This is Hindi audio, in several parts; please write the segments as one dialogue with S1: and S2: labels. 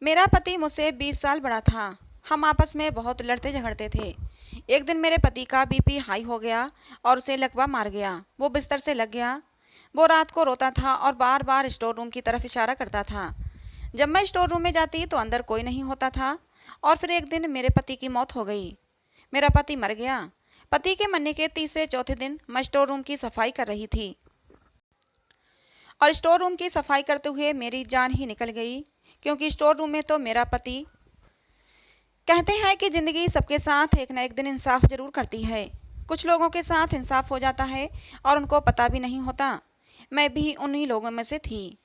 S1: मेरा पति मुझसे 20 साल बड़ा था। हम आपस में बहुत लड़ते झगड़ते थे। एक दिन मेरे पति का बीपी हाई हो गया और उसे लकवा मार गया। वो बिस्तर से लग गया। वो रात को रोता था और बार बार स्टोर रूम की तरफ इशारा करता था। जब मैं स्टोर रूम में जाती तो अंदर कोई नहीं होता था। और फिर एक दिन मेरे पति की मौत हो गई। मेरा पति मर गया। पति के मरने के तीसरे चौथे दिन मैं स्टोर रूम की सफाई कर रही थी और स्टोर रूम की सफाई करते हुए मेरी जान ही निकल गई, क्योंकि स्टोर रूम में तो मेरा पति। कहते हैं कि ज़िंदगी सबके साथ एक न एक दिन इंसाफ जरूर करती है। कुछ लोगों के साथ इंसाफ हो जाता है और उनको पता भी नहीं होता। मैं भी उन्हीं लोगों में से थी।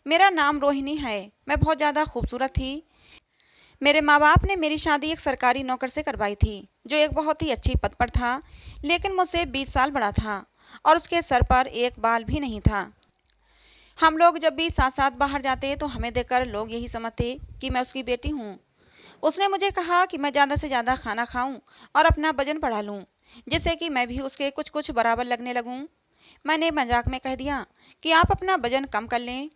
S1: मेरा नाम रोहिणी है। मैं बहुत ज़्यादा खूबसूरत थी। मेरे माँ बाप ने मेरी शादी एक सरकारी नौकर से करवाई थी, जो एक बहुत ही अच्छी पद पर था, लेकिन मुझसे 20 साल बड़ा था और उसके सर पर एक बाल भी नहीं था। हम लोग जब भी साथ साथ बाहर जाते तो हमें देखकर लोग यही समझते कि मैं उसकी बेटी हूँ। उसने मुझे कहा कि मैं ज़्यादा से ज़्यादा खाना खाऊं और अपना वजन बढ़ा लूं, जिससे कि मैं भी उसके कुछ कुछ बराबर लगने लगूं। मैंने मजाक में कह दिया कि आप अपना वजन कम कर लें,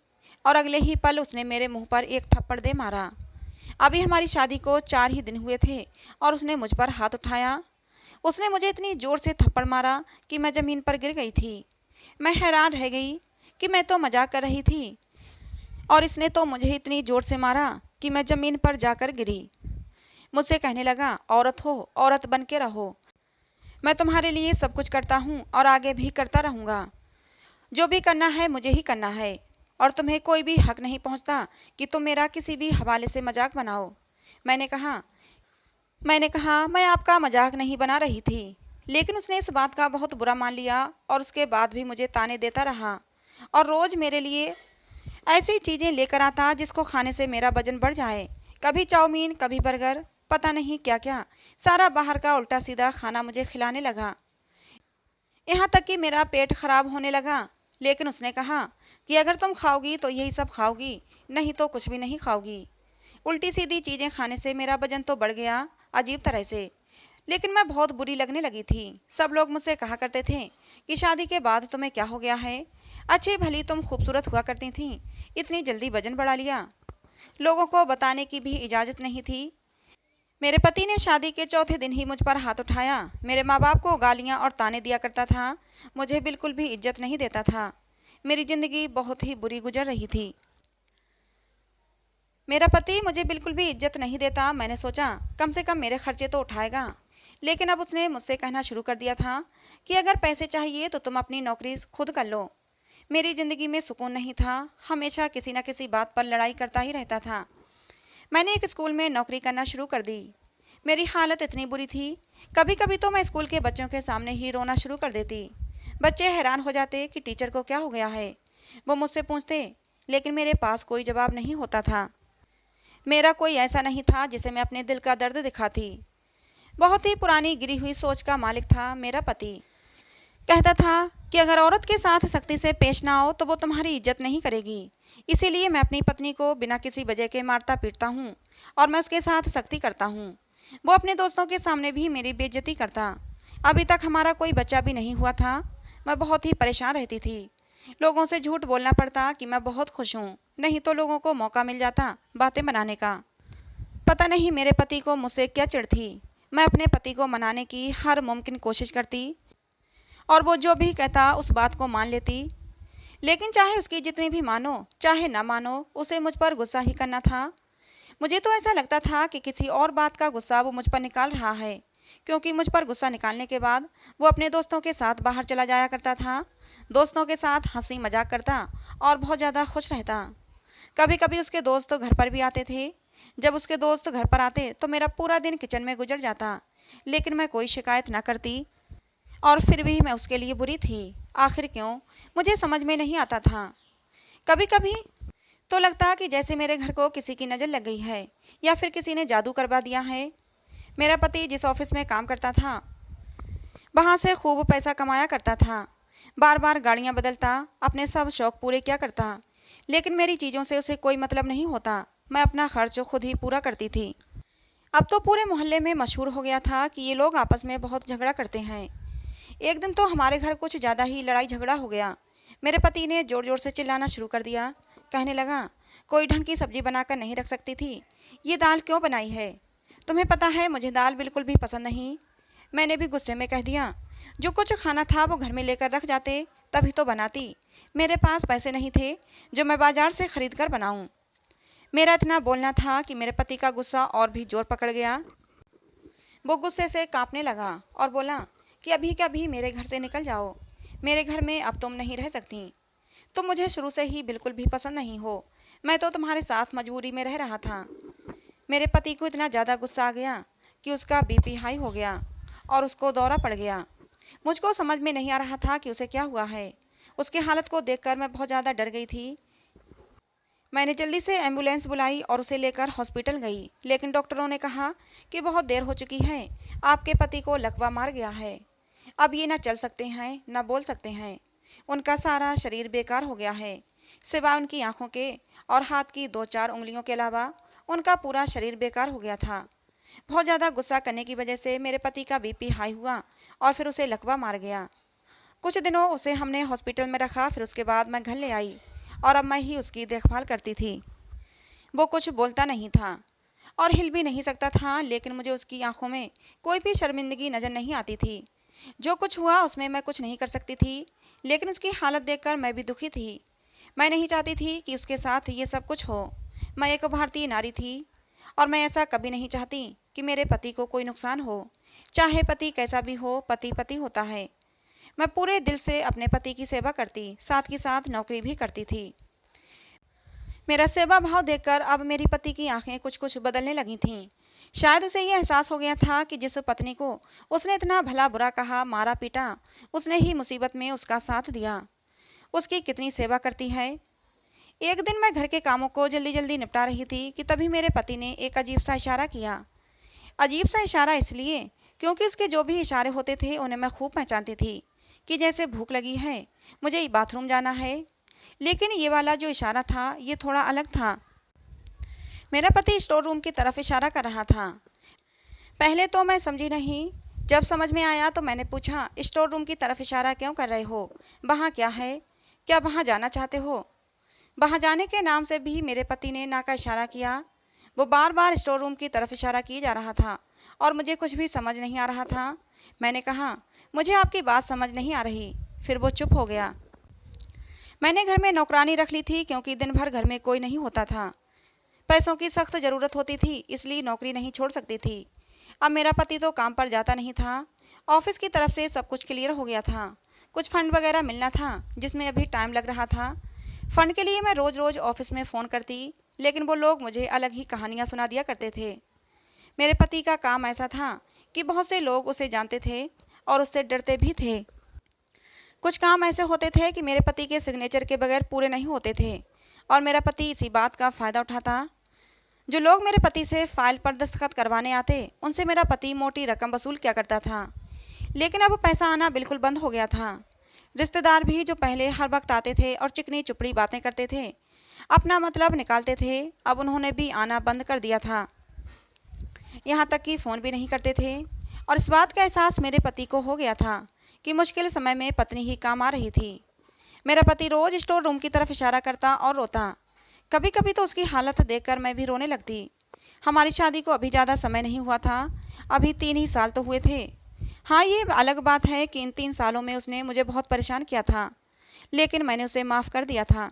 S1: और अगले ही पल उसने मेरे मुंह पर एक थप्पड़ दे मारा। अभी हमारी शादी को 4 ही दिन हुए थे और उसने मुझ पर हाथ उठाया। उसने मुझे इतनी ज़ोर से थप्पड़ मारा कि मैं ज़मीन पर गिर गई थी। मैं हैरान रह गई कि मैं तो मजाक कर रही थी और इसने तो मुझे इतनी ज़ोर से मारा कि मैं ज़मीन पर जाकर गिरी। मुझसे कहने लगा, औरत हो, औरत बन के रहो। मैं तुम्हारे लिए सब कुछ करता हूँ और आगे भी करता रहूँगा। जो भी करना है मुझे ही करना है, और तुम्हें कोई भी हक नहीं पहुँचता कि तुम मेरा किसी भी हवाले से मजाक बनाओ। मैंने कहा मैं आपका मजाक नहीं बना रही थी। लेकिन उसने इस बात का बहुत बुरा मान लिया और उसके बाद भी मुझे ताने देता रहा और रोज़ मेरे लिए ऐसी चीज़ें लेकर आता जिसको खाने से मेरा वजन बढ़ जाए। कभी चाउमीन, कभी बर्गर, पता नहीं क्या क्या, सारा बाहर का उल्टा सीधा खाना मुझे खिलाने लगा। यहाँ तक कि मेरा पेट खराब होने लगा। लेकिन उसने कहा कि अगर तुम खाओगी तो यही सब खाओगी, नहीं तो कुछ भी नहीं खाओगी। उल्टी सीधी चीज़ें खाने से मेरा वजन तो बढ़ गया, अजीब तरह से। लेकिन मैं बहुत बुरी लगने लगी थी। सब लोग मुझसे कहा करते थे कि शादी के बाद तुम्हें क्या हो गया है, अच्छी भली तुम खूबसूरत हुआ करती थी, इतनी जल्दी वजन बढ़ा लिया। लोगों को बताने की भी इजाज़त नहीं थी। मेरे पति ने शादी के चौथे दिन ही मुझ पर हाथ उठाया। मेरे माँ बाप को गालियाँ और ताने दिया करता था। मुझे बिल्कुल भी इज्जत नहीं देता था। मेरी ज़िंदगी बहुत ही बुरी गुजर रही थी। मेरा पति मुझे बिल्कुल भी इज्जत नहीं देता। मैंने सोचा कम से कम मेरे खर्चे तो उठाएगा। लेकिन अब उसने मुझसे कहना शुरू कर दिया था कि अगर पैसे चाहिए तो तुम अपनी नौकरी खुद कर लो। मेरी ज़िंदगी में सुकून नहीं था। हमेशा किसी न किसी बात पर लड़ाई करता ही रहता था। मैंने एक स्कूल में नौकरी करना शुरू कर दी। मेरी हालत इतनी बुरी थी, कभी कभी तो मैं स्कूल के बच्चों के सामने ही रोना शुरू कर देती। बच्चे हैरान हो जाते कि टीचर को क्या हो गया है। वो मुझसे पूछते, लेकिन मेरे पास कोई जवाब नहीं होता था। मेरा कोई ऐसा नहीं था जिसे मैं अपने दिल का दर्द दिखाती। बहुत ही पुरानी गिरी हुई सोच का मालिक था मेरा पति। कहता था कि अगर औरत के साथ सख्ती से पेश ना आओ तो वो तुम्हारी इज्जत नहीं करेगी। इसीलिए मैं अपनी पत्नी को बिना किसी वजह के मारता पीटता हूँ और मैं उसके साथ सख्ती करता हूँ। वो अपने दोस्तों के सामने भी मेरी बेइज्जती करता। अभी तक हमारा कोई बच्चा भी नहीं हुआ था। मैं बहुत ही परेशान रहती थी। लोगों से झूठ बोलना पड़ता कि मैं बहुत खुश हूँ, नहीं तो लोगों को मौका मिल जाता बातें बनाने का। पता नहीं मेरे पति को मुझसे क्या चिढ़ थी। मैं अपने पति को मनाने की हर मुमकिन कोशिश करती और वो जो भी कहता उस बात को मान लेती। लेकिन चाहे उसकी जितनी भी मानो चाहे ना मानो, उसे मुझ पर गुस्सा ही करना था। मुझे तो ऐसा लगता था कि किसी और बात का गुस्सा वो मुझ पर निकाल रहा है, क्योंकि मुझ पर गुस्सा निकालने के बाद वो अपने दोस्तों के साथ बाहर चला जाया करता था। दोस्तों के साथ हंसी मजाक करता और बहुत ज़्यादा खुश रहता। कभी कभी उसके दोस्त तो घर पर भी आते थे। जब उसके दोस्त घर पर आते तो मेरा पूरा दिन किचन में गुजर जाता। लेकिन मैं कोई शिकायत ना करती, और फिर भी मैं उसके लिए बुरी थी। आखिर क्यों, मुझे समझ में नहीं आता था। कभी कभी तो लगता कि जैसे मेरे घर को किसी की नज़र लग गई है या फिर किसी ने जादू करवा दिया है। मेरा पति जिस ऑफिस में काम करता था वहाँ से खूब पैसा कमाया करता था। बार बार गाड़ियाँ बदलता, अपने सब शौक पूरे किया करता। लेकिन मेरी चीज़ों से उसे कोई मतलब नहीं होता। मैं अपना खर्च खुद ही पूरा करती थी। अब तो पूरे मोहल्ले में मशहूर हो गया था कि ये लोग आपस में बहुत झगड़ा करते हैं। एक दिन तो हमारे घर कुछ ज़्यादा ही लड़ाई झगड़ा हो गया। मेरे पति ने ज़ोर ज़ोर से चिल्लाना शुरू कर दिया। कहने लगा, कोई ढंग की सब्जी बनाकर नहीं रख सकती थी? ये दाल क्यों बनाई है? तुम्हें पता है मुझे दाल बिल्कुल भी पसंद नहीं। मैंने भी गुस्से में कह दिया। जो कुछ खाना था वो घर में लेकर रख जाते, तभी तो बनाती। मेरे पास पैसे नहीं थे जो मैं बाजार से खरीद कर बनाऊं। मेरा इतना बोलना था कि मेरे पति का गुस्सा और भी जोर पकड़ गया। वो गुस्से से कांपने लगा और बोला कि अभी के अभी मेरे घर से निकल जाओ। मेरे घर में अब तुम नहीं रह सकती। तुम मुझे शुरू से ही बिल्कुल भी पसंद नहीं हो। मैं तो तुम्हारे साथ मजबूरी में रह रहा था। मेरे पति को इतना ज़्यादा गुस्सा आ गया कि उसका बीपी हाई हो गया और उसको दौरा पड़ गया। मुझको समझ में नहीं आ रहा था कि उसे क्या हुआ है। उसकी हालत को देखकर मैं बहुत ज़्यादा डर गई थी। मैंने जल्दी से एम्बुलेंस बुलाई और उसे लेकर हॉस्पिटल गई, लेकिन डॉक्टरों ने कहा कि बहुत देर हो चुकी है, आपके पति को लकवा मार गया है। अब ये ना चल सकते हैं ना बोल सकते हैं। उनका सारा शरीर बेकार हो गया है, सिवाय उनकी आंखों के और हाथ की 2-4 उंगलियों के अलावा उनका पूरा शरीर बेकार हो गया था। बहुत ज़्यादा गुस्सा करने की वजह से मेरे पति का बीपी हाई हुआ और फिर उसे लकवा मार गया। कुछ दिनों उसे हमने हॉस्पिटल में रखा, फिर उसके बाद मैं घर ले आई और अब मैं ही उसकी देखभाल करती थी। वो कुछ बोलता नहीं था और हिल भी नहीं सकता था, लेकिन मुझे उसकी आंखों में कोई भी शर्मिंदगी नज़र नहीं आती थी। जो कुछ हुआ उसमें मैं कुछ नहीं कर सकती थी, लेकिन उसकी हालत देखकर मैं भी दुखी थी। मैं नहीं चाहती थी कि उसके साथ ये सब कुछ हो। मैं एक भारतीय नारी थी और मैं ऐसा कभी नहीं चाहती कि मेरे पति को कोई नुकसान हो। चाहे पति कैसा भी हो, पति पति होता है। मैं पूरे दिल से अपने पति की सेवा करती, साथ ही साथ नौकरी भी करती थी। मेरा सेवा भाव देखकर अब मेरी पति की आंखें कुछ कुछ बदलने लगी थीं। शायद उसे यह एहसास हो गया था कि जिस पत्नी को उसने इतना भला बुरा कहा, मारा पीटा, उसने ही मुसीबत में उसका साथ दिया। उसकी कितनी सेवा करती है। एक दिन मैं घर के कामों को जल्दी जल्दी निपटा रही थी कि तभी मेरे पति ने एक अजीब सा इशारा किया। अजीब सा इशारा इसलिए क्योंकि उसके जो भी इशारे होते थे उन्हें मैं खूब पहचानती थी कि जैसे भूख लगी है, मुझे बाथरूम जाना है। लेकिन ये वाला जो इशारा था ये थोड़ा अलग था। मेरा पति स्टोर रूम की तरफ इशारा कर रहा था। पहले तो मैं समझी नहीं, जब समझ में आया तो मैंने पूछा, स्टोर रूम की तरफ इशारा क्यों कर रहे हो? वहाँ क्या है? क्या वहाँ जाना चाहते हो? वहाँ जाने के नाम से भी मेरे पति ने ना का इशारा किया। वो बार बार स्टोर रूम की तरफ इशारा किए जा रहा था और मुझे कुछ भी समझ नहीं आ रहा था। मैंने कहा, मुझे आपकी बात समझ नहीं आ रही। फिर वो चुप हो गया। मैंने घर में नौकरानी रख ली थी क्योंकि दिन भर घर में कोई नहीं होता था। पैसों की सख्त ज़रूरत होती थी, इसलिए नौकरी नहीं छोड़ सकती थी। अब मेरा पति तो काम पर जाता नहीं था। ऑफिस की तरफ से सब कुछ क्लियर हो गया था। कुछ फंड वगैरह मिलना था जिसमें अभी टाइम लग रहा था। फंड के लिए मैं रोज़ रोज़ ऑफिस में फ़ोन करती, लेकिन वो लोग मुझे अलग ही कहानियाँ सुना दिया करते थे। मेरे पति का काम ऐसा था कि बहुत से लोग उसे जानते थे और उससे डरते भी थे। कुछ काम ऐसे होते थे कि मेरे पति के सिग्नेचर के बगैर पूरे नहीं होते थे और मेरा पति इसी बात का फ़ायदा उठाता। जो लोग मेरे पति से फाइल पर दस्तखत करवाने आते, उनसे मेरा पति मोटी रकम वसूल किया करता था। लेकिन अब पैसा आना बिल्कुल बंद हो गया था। रिश्तेदार भी जो पहले हर वक्त आते थे और चिकनी चुपड़ी बातें करते थे, अपना मतलब निकालते थे, अब उन्होंने भी आना बंद कर दिया था। यहाँ तक कि फ़ोन भी नहीं करते थे। और इस बात का एहसास मेरे पति को हो गया था कि मुश्किल समय में पत्नी ही काम आ रही थी। मेरा पति रोज़ स्टोर रूम की तरफ इशारा करता और रोता। कभी कभी तो उसकी हालत देखकर मैं भी रोने लगती। हमारी शादी को अभी ज़्यादा समय नहीं हुआ था, अभी 3 ही साल तो हुए थे। हाँ, ये अलग बात है कि इन 3 सालों में उसने मुझे बहुत परेशान किया था, लेकिन मैंने उसे माफ़ कर दिया था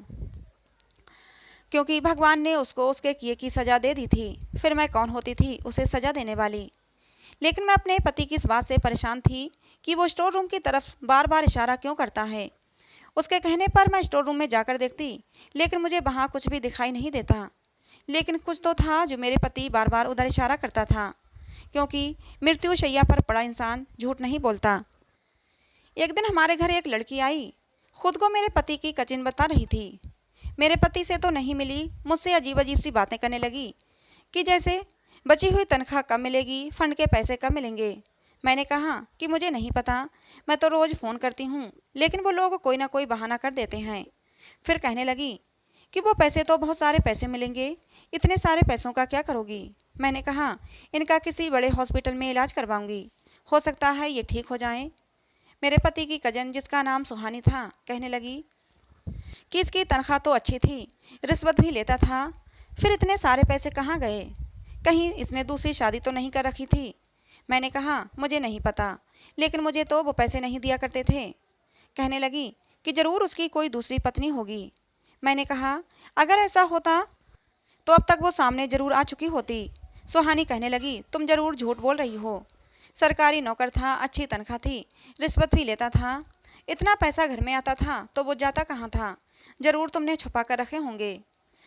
S1: क्योंकि भगवान ने उसको उसके किए की सज़ा दे दी थी। फिर मैं कौन होती थी उसे सज़ा देने वाली। लेकिन मैं अपने पति की इस बात से परेशान थी कि वो स्टोर रूम की तरफ बार बार इशारा क्यों करता है। उसके कहने पर मैं स्टोर रूम में जाकर देखती, लेकिन मुझे वहाँ कुछ भी दिखाई नहीं देता। लेकिन कुछ तो था जो मेरे पति बार बार उधर इशारा करता था, क्योंकि मृत्यु शैया पर पड़ा इंसान झूठ नहीं बोलता। एक दिन हमारे घर एक लड़की आई, खुद को मेरे पति की कजिन बता रही थी। मेरे पति से तो नहीं मिली, मुझसे अजीब अजीब सी बातें करने लगी कि जैसे बची हुई तनख्वाह कब मिलेगी, फंड के पैसे कब मिलेंगे। मैंने कहा कि मुझे नहीं पता, मैं तो रोज़ फ़ोन करती हूँ, लेकिन वो लोग कोई ना कोई बहाना कर देते हैं। फिर कहने लगी कि वो पैसे तो बहुत सारे पैसे मिलेंगे, इतने सारे पैसों का क्या करोगी। मैंने कहा, इनका किसी बड़े हॉस्पिटल में इलाज करवाऊंगी, हो सकता है ये ठीक हो जाएं। मेरे पति की कजन, जिसका नाम सुहानी था, कहने लगी, कि इसकी तनख्वाह तो अच्छी थी, रिश्वत भी लेता था, फिर इतने सारे पैसे कहाँ गए? कहीं इसने दूसरी शादी तो नहीं कर रखी थी? मैंने कहा, मुझे नहीं पता, लेकिन मुझे तो वो पैसे नहीं दिया करते थे। कहने लगी कि ज़रूर उसकी कोई दूसरी पत्नी होगी। मैंने कहा, अगर ऐसा होता तो अब तक वो सामने ज़रूर आ चुकी होती। सुहानी कहने लगी, तुम ज़रूर झूठ बोल रही हो। सरकारी नौकर था, अच्छी तनख्वाह थी, रिश्वत भी लेता था, इतना पैसा घर में आता था तो वो जाता कहाँ था? ज़रूर तुमने छुपा कर रखे होंगे।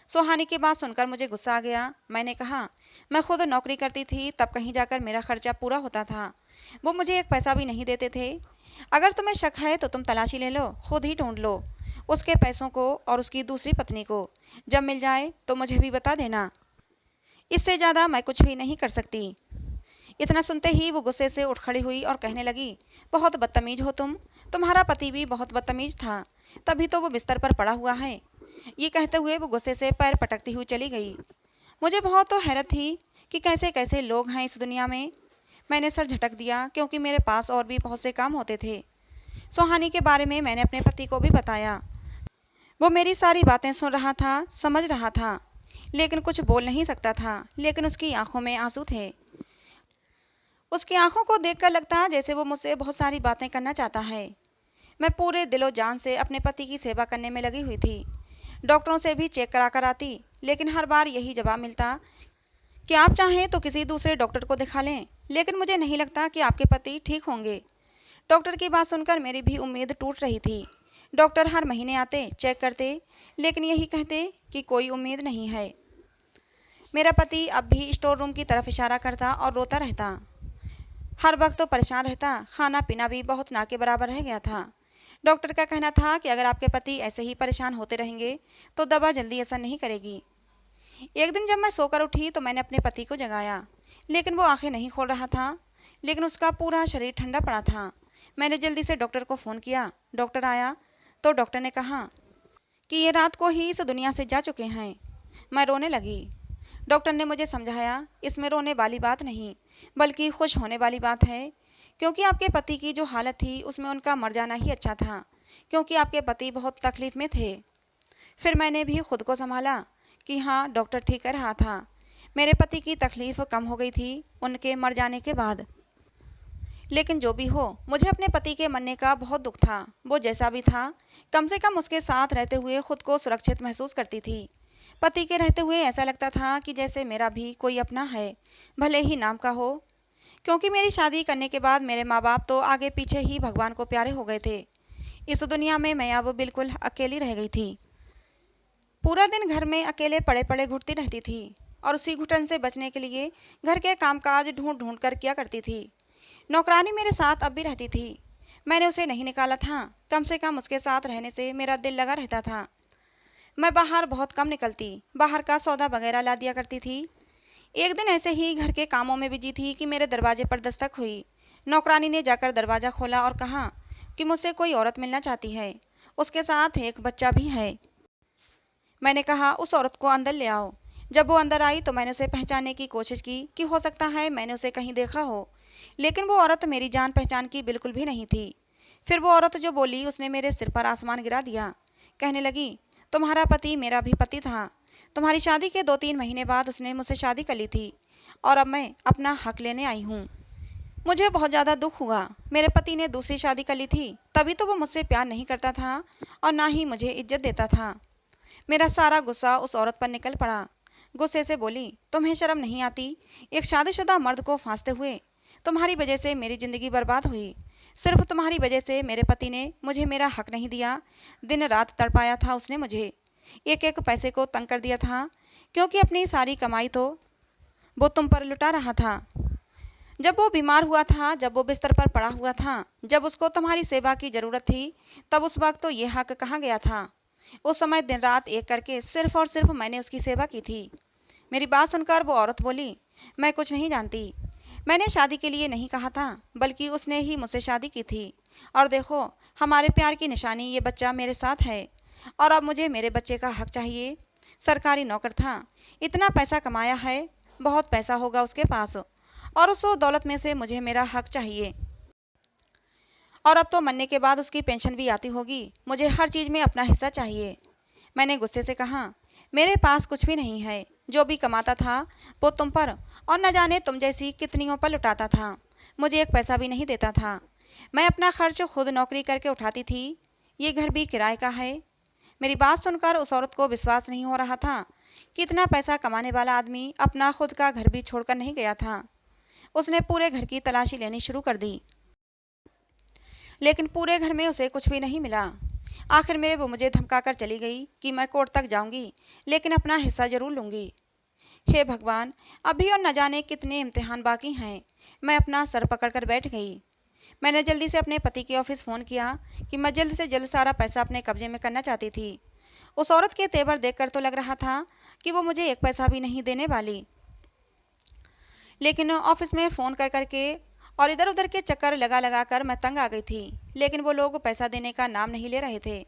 S1: सुहानी की बात सुनकर मुझे गुस्सा आ गया। मैंने कहा, मैं खुद नौकरी करती थी, तब कहीं जाकर मेरा खर्चा पूरा होता था। वो मुझे एक पैसा भी नहीं देते थे। अगर तुम्हें शक है तो तुम तलाशी ले लो, खुद ही ढूंढ लो उसके पैसों को और उसकी दूसरी पत्नी को। जब मिल जाए तो मुझे भी बता देना। इससे ज़्यादा मैं कुछ भी नहीं कर सकती। इतना सुनते ही वो गुस्से से उठ खड़ी हुई और कहने लगी, बहुत बदतमीज हो तुम। तुम्हारा पति भी बहुत बदतमीज था, तभी तो वो बिस्तर पर पड़ा हुआ है। ये कहते हुए वो गुस्से से पैर पटकती हुई चली गई। मुझे बहुत तो हैरत थी कि कैसे कैसे लोग हैं इस दुनिया में। मैंने सर झटक दिया, क्योंकि मेरे पास और भी बहुत से काम होते थे। सुहानी के बारे में मैंने अपने पति को भी बताया। वो मेरी सारी बातें सुन रहा था, समझ रहा था, लेकिन कुछ बोल नहीं सकता था। लेकिन उसकी आंखों में आंसू थे। उसकी आंखों को देखकर लगता जैसे वो मुझसे बहुत सारी बातें करना चाहता है। मैं पूरे दिलो जान से अपने पति की सेवा करने में लगी हुई थी। डॉक्टरों से भी चेक करा कर आती, लेकिन हर बार यही जवाब मिलता कि आप चाहें तो किसी दूसरे डॉक्टर को दिखा लें, लेकिन मुझे नहीं लगता कि आपके पति ठीक होंगे। डॉक्टर की बात सुनकर मेरी भी उम्मीद टूट रही थी। डॉक्टर हर महीने आते, चेक करते, लेकिन यही कहते कि कोई उम्मीद नहीं है। मेरा पति अब भी स्टोर रूम की तरफ इशारा करता और रोता रहता। हर वक्त तो परेशान रहता, खाना पीना भी बहुत ना के बराबर रह गया था। डॉक्टर का कहना था कि अगर आपके पति ऐसे ही परेशान होते रहेंगे तो दवा जल्दी असर नहीं करेगी। एक दिन जब मैं सोकर उठी तो मैंने अपने पति को जगाया, लेकिन वो आंखें नहीं खोल रहा था, लेकिन उसका पूरा शरीर ठंडा पड़ा था। मैंने जल्दी से डॉक्टर को फ़ोन किया। डॉक्टर आया तो डॉक्टर ने कहा कि ये रात को ही इस दुनिया से जा चुके हैं। मैं रोने लगी। डॉक्टर ने मुझे समझाया, इसमें रोने वाली बात नहीं, बल्कि खुश होने वाली बात है, क्योंकि आपके पति की जो हालत थी उसमें उनका मर जाना ही अच्छा था, क्योंकि आपके पति बहुत तकलीफ़ में थे। फिर मैंने भी खुद को संभाला कि हाँ, डॉक्टर ठीक कह रहा था। मेरे पति की तकलीफ़ कम हो गई थी उनके मर जाने के बाद। लेकिन जो भी हो, मुझे अपने पति के मरने का बहुत दुख था। वो जैसा भी था, कम से कम उसके साथ रहते हुए खुद को सुरक्षित महसूस करती थी। पति के रहते हुए ऐसा लगता था कि जैसे मेरा भी कोई अपना है, भले ही नाम का हो। क्योंकि मेरी शादी करने के बाद मेरे माँ बाप तो आगे पीछे ही भगवान को प्यारे हो गए थे। इस दुनिया में मैं अब बिल्कुल अकेली रह गई थी। पूरा दिन घर में अकेले पड़े पड़े घुटती रहती थी और उसी घुटन से बचने के लिए घर के कामकाज ढूंढ ढूंढ कर किया करती थी। नौकरानी मेरे साथ अब भी रहती थी। मैंने उसे नहीं निकाला था, कम से कम उसके साथ रहने से मेरा दिल लगा रहता था। मैं बाहर बहुत कम निकलती, बाहर का सौदा वगैरह ला दिया करती थी। एक दिन ऐसे ही घर के कामों में बिजी थी कि मेरे दरवाजे पर दस्तक हुई। नौकरानी ने जाकर दरवाज़ा खोला और कहा कि मुझसे कोई औरत मिलना चाहती है, उसके साथ एक बच्चा भी है। मैंने कहा, उस औरत को अंदर ले आओ। जब वो अंदर आई तो मैंने उसे पहचानने की कोशिश की कि हो सकता है मैंने उसे कहीं देखा हो, लेकिन वो औरत मेरी जान पहचान की बिल्कुल भी नहीं थी। फिर वो औरत जो बोली, उसने मेरे सिर पर आसमान गिरा दिया। कहने लगी, तुम्हारा पति मेरा भी पति था। तुम्हारी शादी के 2-3 महीने बाद उसने मुझसे शादी कर ली थी और अब मैं अपना हक लेने आई हूँ। मुझे बहुत ज़्यादा दुख हुआ। मेरे पति ने दूसरी शादी कर ली थी, तभी तो वो मुझसे प्यार नहीं करता था और ना ही मुझे इज्जत देता था। मेरा सारा गुस्सा उस औरत पर निकल पड़ा। गुस्से से बोली, तुम्हें शर्म नहीं आती? एक शादीशुदा मर्द को फांसते हुए तुम्हारी वजह से मेरी ज़िंदगी बर्बाद हुई। सिर्फ तुम्हारी वजह से मेरे पति ने मुझे मेरा हक नहीं दिया। दिन रात तड़पाया था उसने मुझे, एक एक पैसे को तंग कर दिया था, क्योंकि अपनी सारी कमाई तो वो तुम पर लुटा रहा था। जब वो बीमार हुआ था, जब वो बिस्तर पर पड़ा हुआ था, जब उसको तुम्हारी सेवा की ज़रूरत थी, तब उस वक्त तो ये हक कहाँ गया था? उस समय दिन रात एक करके सिर्फ और सिर्फ मैंने उसकी सेवा की थी। मेरी बात सुनकर वो औरत बोली, मैं कुछ नहीं जानती। मैंने शादी के लिए नहीं कहा था, बल्कि उसने ही मुझसे शादी की थी। और देखो, हमारे प्यार की निशानी ये बच्चा मेरे साथ है और अब मुझे मेरे बच्चे का हक चाहिए। सरकारी नौकर था, इतना पैसा कमाया है, बहुत पैसा होगा उसके पास, और उस दौलत में से मुझे मेरा हक चाहिए। और अब तो मरने के बाद उसकी पेंशन भी आती होगी। मुझे हर चीज़ में अपना हिस्सा चाहिए। मैंने गुस्से से कहा, मेरे पास कुछ भी नहीं है। जो भी कमाता था वो तुम पर और न जाने तुम जैसी कितनियों पर लुटाता था। मुझे एक पैसा भी नहीं देता था। मैं अपना खर्च खुद नौकरी करके उठाती थी। ये घर भी किराए का है। मेरी बात सुनकर उस औरत को विश्वास नहीं हो रहा था कि इतना पैसा कमाने वाला आदमी अपना खुद का घर भी छोड़कर नहीं गया था। उसने पूरे घर की तलाशी लेनी शुरू कर दी, लेकिन पूरे घर में उसे कुछ भी नहीं मिला। आखिर में वो मुझे धमकाकर चली गई कि मैं कोर्ट तक जाऊंगी, लेकिन अपना हिस्सा जरूर लूंगी। हे भगवान, अभी और न जाने कितने इम्तिहान बाकी हैं। मैं अपना सर पकड़कर बैठ गई। मैंने जल्दी से अपने पति के ऑफिस फ़ोन किया कि मैं जल्द से जल्द सारा पैसा अपने कब्जे में करना चाहती थी। उस औरत के तेवर देखकर तो लग रहा था कि वो मुझे एक पैसा भी नहीं देने वाली, लेकिन ऑफिस में फ़ोन कर करके और इधर उधर के चक्कर लगा लगा कर मैं तंग आ गई थी। लेकिन वो लोग पैसा देने का नाम नहीं ले रहे थे।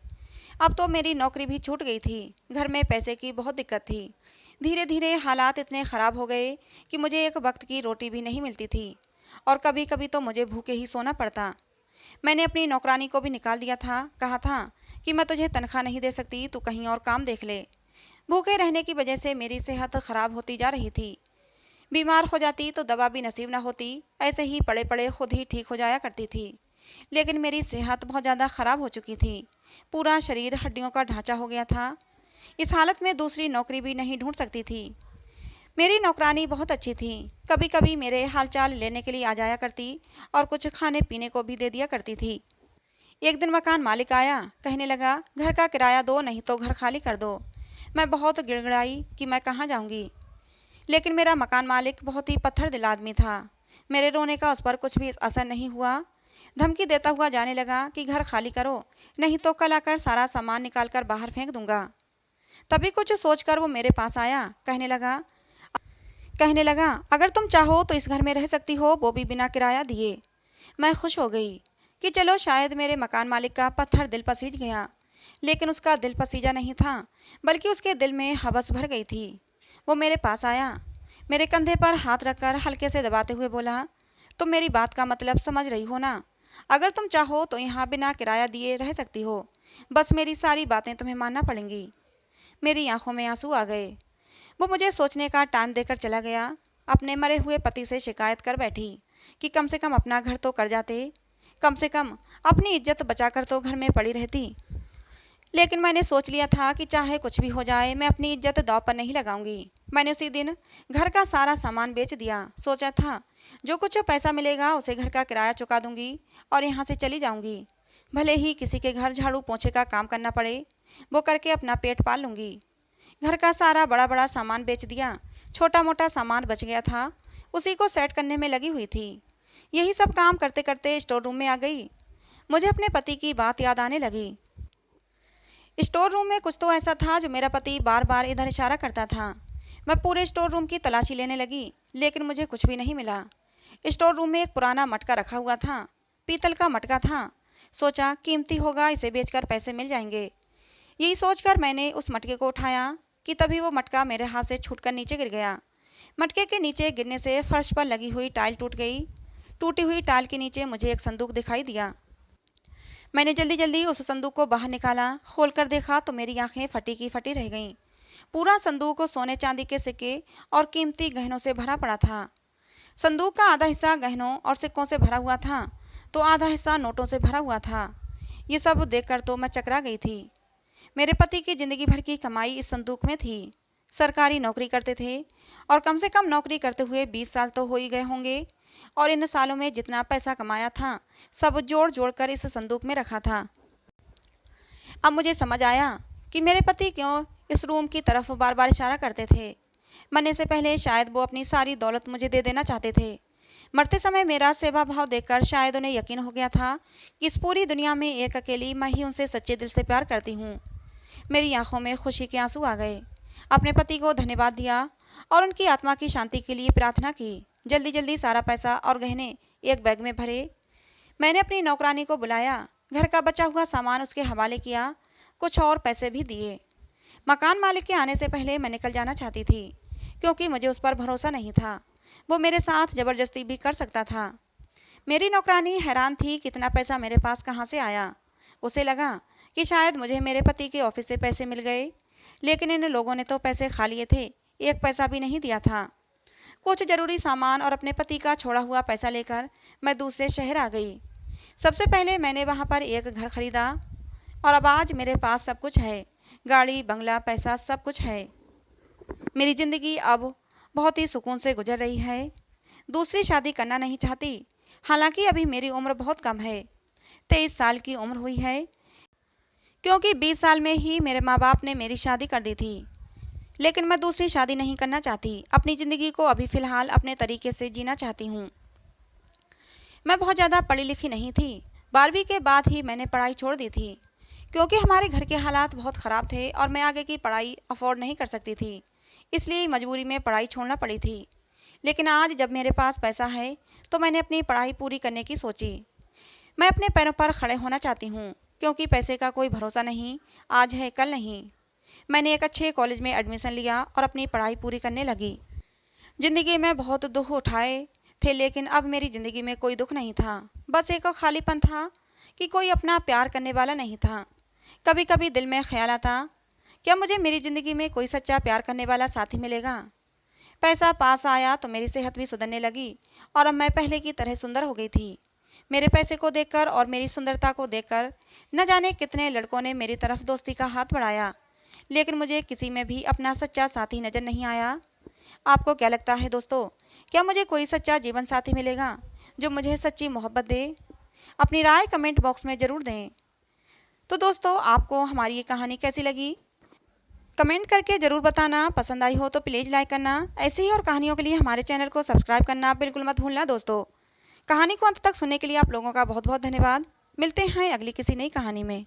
S1: अब तो मेरी नौकरी भी छूट गई थी। घर में पैसे की बहुत दिक्कत थी। धीरे धीरे हालात इतने ख़राब हो गए कि मुझे एक वक्त की रोटी भी नहीं मिलती थी और कभी कभी तो मुझे भूखे ही सोना पड़ता। मैंने अपनी नौकरानी को भी निकाल दिया था। कहा था कि मैं तुझे तनख्वाह नहीं दे सकती, तू कहीं और काम देख ले। भूखे रहने की वजह से मेरी सेहत ख़राब होती जा रही थी। बीमार हो जाती तो दवा भी नसीब न होती। ऐसे ही पड़े पड़े खुद ही ठीक हो जाया करती थी। लेकिन मेरी सेहत बहुत ज़्यादा ख़राब हो चुकी थी। पूरा शरीर हड्डियों का ढांचा हो गया था। इस हालत में दूसरी नौकरी भी नहीं ढूंढ सकती थी। मेरी नौकरानी बहुत अच्छी थी। कभी कभी मेरे हालचाल लेने के लिए आ जाया करती और कुछ खाने पीने को भी दे दिया करती थी। एक दिन मकान मालिक आया। कहने लगा, घर का किराया दो, नहीं तो घर खाली कर दो। मैं बहुत गिड़गिड़ाई कि मैं कहाँ जाऊँगी। लेकिन मेरा मकान मालिक बहुत ही पत्थर दिल आदमी था। मेरे रोने का उस पर कुछ भी असर नहीं हुआ। धमकी देता हुआ जाने लगा कि घर खाली करो, नहीं तो कल आकर सारा सामान निकाल कर बाहर फेंक दूंगा। तभी कुछ सोचकर वो मेरे पास आया। कहने लगा, अगर तुम चाहो तो इस घर में रह सकती हो, वो भी बिना किराया दिए। मैं खुश हो गई कि चलो शायद मेरे मकान मालिक का पत्थर दिल पसीज गया। लेकिन उसका दिल पसीजा नहीं था, बल्कि उसके दिल में हवस भर गई थी। वो मेरे पास आया, मेरे कंधे पर हाथ रखकर हल्के से दबाते हुए बोला, तुम मेरी बात का मतलब समझ रही हो ना? अगर तुम चाहो तो यहाँ बिना किराया दिए रह सकती हो, बस मेरी सारी बातें तुम्हें मानना पड़ेंगी। मेरी आंखों में आंसू आ गए। वो मुझे सोचने का टाइम देकर चला गया। अपने मरे हुए पति से शिकायत कर बैठी कि कम से कम अपना घर तो कर जाते, कम से कम अपनी इज्जत बचाकर तो घर में पड़ी रहती। लेकिन मैंने सोच लिया था कि चाहे कुछ भी हो जाए, मैं अपनी इज्जत दांव पर नहीं लगाऊंगी। मैंने उसी दिन घर का सारा सामान बेच दिया। सोचा था जो कुछ पैसा मिलेगा उसे घर का किराया चुका दूंगी और यहाँ से चली जाऊंगी। भले ही किसी के घर झाड़ू पोछे का काम करना पड़े, वो करके अपना पेट पाल लूँगी। घर का सारा बड़ा बड़ा सामान बेच दिया। छोटा मोटा सामान बच गया था, उसी को सेट करने में लगी हुई थी। यही सब काम करते करते स्टोर रूम में आ गई। मुझे अपने पति की बात याद आने लगी। स्टोर रूम में कुछ तो ऐसा था जो मेरा पति बार बार इधर इशारा करता था। मैं पूरे स्टोर रूम की तलाशी लेने लगी, लेकिन मुझे कुछ भी नहीं मिला। स्टोर रूम में एक पुराना मटका रखा हुआ था, पीतल का मटका था। सोचा कीमती होगा, इसे बेचकर पैसे मिल जाएंगे। यही सोचकर मैंने उस मटके को उठाया कि तभी वो मटका मेरे हाथ से छूटकर नीचे गिर गया। मटके के नीचे गिरने से फर्श पर लगी हुई टाइल टूट गई। टूटी हुई टाइल के नीचे मुझे एक संदूक दिखाई दिया। मैंने जल्दी जल्दी उस संदूक को बाहर निकाला। खोलकर देखा तो मेरी आंखें फटी की फटी रह गईं। पूरा संदूक सोने चांदी के सिक्के और कीमती गहनों से भरा पड़ा था। संदूक का आधा हिस्सा गहनों और सिक्कों से भरा हुआ था, तो आधा हिस्सा नोटों से भरा हुआ था। ये सब देखकर तो मैं चकरा गई थी। मेरे पति की ज़िंदगी भर की कमाई इस संदूक में थी। सरकारी नौकरी करते थे और कम से कम नौकरी करते हुए 20 साल तो हो ही गए होंगे, और इन सालों में जितना पैसा कमाया था सब जोड़ जोड़ कर इस संदूक में रखा था। अब मुझे समझ आया कि मेरे पति क्यों इस रूम की तरफ बार बार इशारा करते थे। मरने से पहले शायद वो अपनी सारी दौलत मुझे दे देना चाहते थे। मरते समय मेरा सेवा भाव देखकर शायद उन्हें यकीन हो गया था कि इस पूरी दुनिया में एक अकेली मैं ही उनसे सच्चे दिल से प्यार करती हूँ। मेरी आंखों में खुशी के आंसू आ गए। अपने पति को धन्यवाद दिया और उनकी आत्मा की शांति के लिए प्रार्थना की। जल्दी जल्दी सारा पैसा और गहने एक बैग में भरे। मैंने अपनी नौकरानी को बुलाया, घर का बचा हुआ सामान उसके हवाले किया, कुछ और पैसे भी दिए। मकान मालिक के आने से पहले मैं निकल जाना चाहती थी, क्योंकि मुझे उस पर भरोसा नहीं था। वो मेरे साथ ज़बरदस्ती भी कर सकता था। मेरी नौकरानी हैरान थी कि इतना पैसा मेरे पास कहाँ से आया। उसे लगा कि शायद मुझे मेरे पति के ऑफिस से पैसे मिल गए, लेकिन इन लोगों ने तो पैसे खा लिए थे, एक पैसा भी नहीं दिया था। कुछ जरूरी सामान और अपने पति का छोड़ा हुआ पैसा लेकर मैं दूसरे शहर आ गई। सबसे पहले मैंने वहाँ पर एक घर खरीदा और अब आज मेरे पास सब कुछ है, गाड़ी, बंगला, पैसा, सब कुछ है। मेरी ज़िंदगी अब बहुत ही सुकून से गुजर रही है। दूसरी शादी करना नहीं चाहती, हालांकि अभी मेरी उम्र बहुत कम है, 23 साल की उम्र हुई है, क्योंकि 20 साल में ही मेरे माँ बाप ने मेरी शादी कर दी थी। लेकिन मैं दूसरी शादी नहीं करना चाहती, अपनी ज़िंदगी को अभी फ़िलहाल अपने तरीके से जीना चाहती हूँ। मैं बहुत ज़्यादा पढ़ी लिखी नहीं थी, 12वीं के बाद ही मैंने पढ़ाई छोड़ दी थी, क्योंकि हमारे घर के हालात बहुत ख़राब थे और मैं आगे की पढ़ाई अफोर्ड नहीं कर सकती थी, इसलिए मजबूरी में पढ़ाई छोड़ना पड़ी थी। लेकिन आज जब मेरे पास पैसा है तो मैंने अपनी पढ़ाई पूरी करने की सोची। मैं अपने पैरों पर खड़े होना चाहती हूँ, क्योंकि पैसे का कोई भरोसा नहीं, आज है कल नहीं। मैंने एक अच्छे कॉलेज में एडमिशन लिया और अपनी पढ़ाई पूरी करने लगी। ज़िंदगी में बहुत दुख उठाए थे, लेकिन अब मेरी ज़िंदगी में कोई दुख नहीं था, बस एक खालीपन था कि कोई अपना प्यार करने वाला नहीं था। कभी कभी दिल में ख्याल आता, क्या मुझे मेरी ज़िंदगी में कोई सच्चा प्यार करने वाला साथी मिलेगा। पैसा पास आया तो मेरी सेहत भी सुधरने लगी और अब मैं पहले की तरह सुंदर हो गई थी। मेरे पैसे को देखकर और मेरी सुंदरता को देखकर न जाने कितने लड़कों ने मेरी तरफ दोस्ती का हाथ बढ़ाया, लेकिन मुझे किसी में भी अपना सच्चा साथी नज़र नहीं आया। आपको क्या लगता है दोस्तों, क्या मुझे कोई सच्चा जीवन साथी मिलेगा जो मुझे सच्ची मोहब्बत दे? अपनी राय कमेंट बॉक्स में ज़रूर दें। तो दोस्तों, आपको हमारी ये कहानी कैसी लगी कमेंट करके ज़रूर बताना। पसंद आई हो तो प्लीज़ लाइक करना। ऐसे ही और कहानियों के लिए हमारे चैनल को सब्सक्राइब करना बिल्कुल मत भूलना दोस्तों। कहानी को अंत तक सुनने के लिए आप लोगों का बहुत बहुत धन्यवाद। मिलते हैं अगली किसी नई कहानी में।